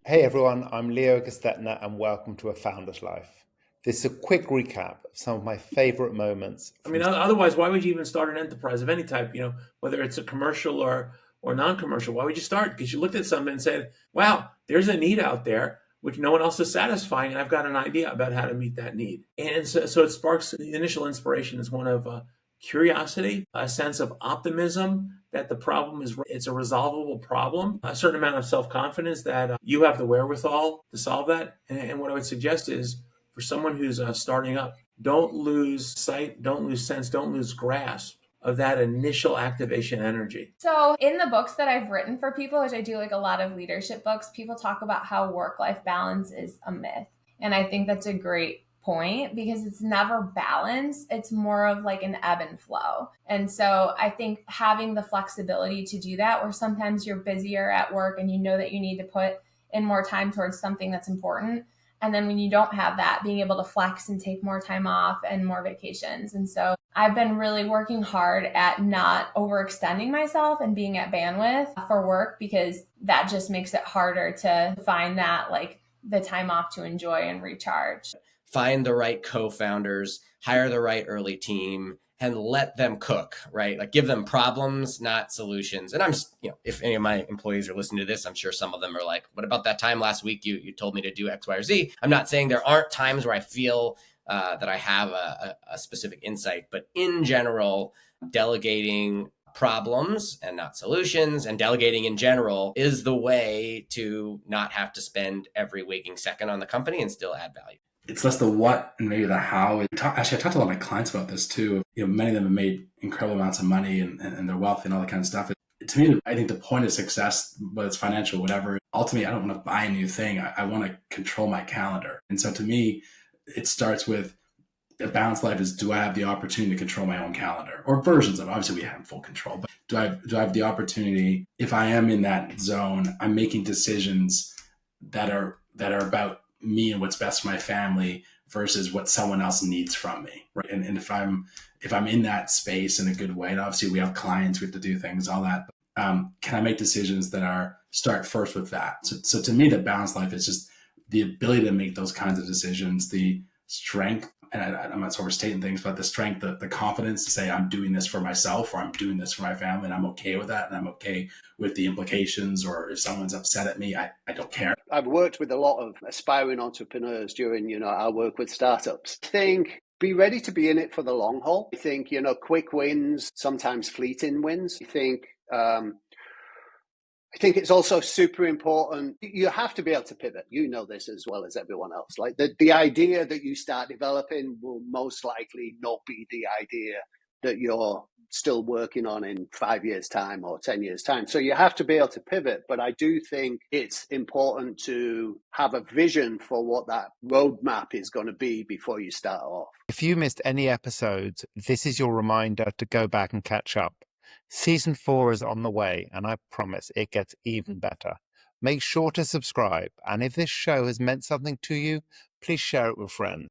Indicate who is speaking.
Speaker 1: Hey everyone, I'm Leo Gestetner and welcome to A Founder's Life. This is a quick recap of some of my favorite moments
Speaker 2: I mean,
Speaker 1: from.
Speaker 2: otherwise, why would you even start an enterprise of any type? Whether it's a commercial or non-commercial. Why would you start? Because you looked at something and said, "Wow, there's a need out there which no one else is satisfying, and I've got an idea about how to meet that need." And so it sparks the initial inspiration is one of curiosity, a sense of optimism that the problem is it's a resolvable problem, a certain amount of self-confidence that you have the wherewithal to solve that. And what I would suggest is for someone who's starting up, don't lose sight, don't lose sense, don't lose grasp of that initial activation energy.
Speaker 3: So, in the books that I've written for people, which I do like a lot of leadership books, people talk about how work-life balance is a myth. And I think that's a great point because it's never balanced. It's more of like an ebb and flow. And so I think having the flexibility to do that, where sometimes you're busier at work and you know that you need to put in more time towards something that's important. And then when you don't have that, being able to flex and take more time off and more vacations. And so I've been really working hard at not overextending myself and being at bandwidth for work because that just makes it harder to find that like the time off to enjoy and recharge.
Speaker 4: Find the right co-founders, hire the right early team, and let them cook, right? Like give them problems, not solutions. And if any of my employees are listening to this, I'm sure some of them are like, what about that time last week you told me to do X, Y, or Z? I'm not saying there aren't times where I feel that I have a specific insight, but in general, delegating problems and not solutions, and delegating in general is the way to not have to spend every waking second on the company and still add value.
Speaker 5: It's less the what and maybe the how. Actually, I talked to a lot of my clients about this too. Many of them have made incredible amounts of money and they're wealthy and all that kind of stuff. To me, I think the point of success, whether it's financial, whatever, ultimately, I don't want to buy a new thing. I want to control my calendar. And so to me, it starts with a balanced life is, do I have the opportunity to control my own calendar or versions of it? Obviously, we have full control, but do I have the opportunity, if I am in that zone, I'm making decisions that are about me and what's best for my family versus what someone else needs from me, right? And if I'm in that space in a good way, and obviously we have clients, we have to do things, all that. Can I make decisions that start first with that? So to me, the balanced life is just the ability to make those kinds of decisions, the strength, and I'm not overstating things, but the strength, the confidence to say I'm doing this for myself or I'm doing this for my family and I'm okay with that and I'm okay with the implications, or if someone's upset at me, I don't care.
Speaker 6: I've worked with a lot of aspiring entrepreneurs during, our work with startups. I think be ready to be in it for the long haul. I think, quick wins, sometimes fleeting wins. I think it's also super important. You have to be able to pivot. You know this as well as everyone else. Like the idea that you start developing will most likely not be the idea that you're still working on in 5 years' time or 10 years' time. So you have to be able to pivot. But I do think it's important to have a vision for what that roadmap is going to be before you start off.
Speaker 1: If you missed any episodes, this is your reminder to go back and catch up. Season 4 is on the way, and I promise it gets even better. Make sure to subscribe, and if this show has meant something to you, please share it with friends.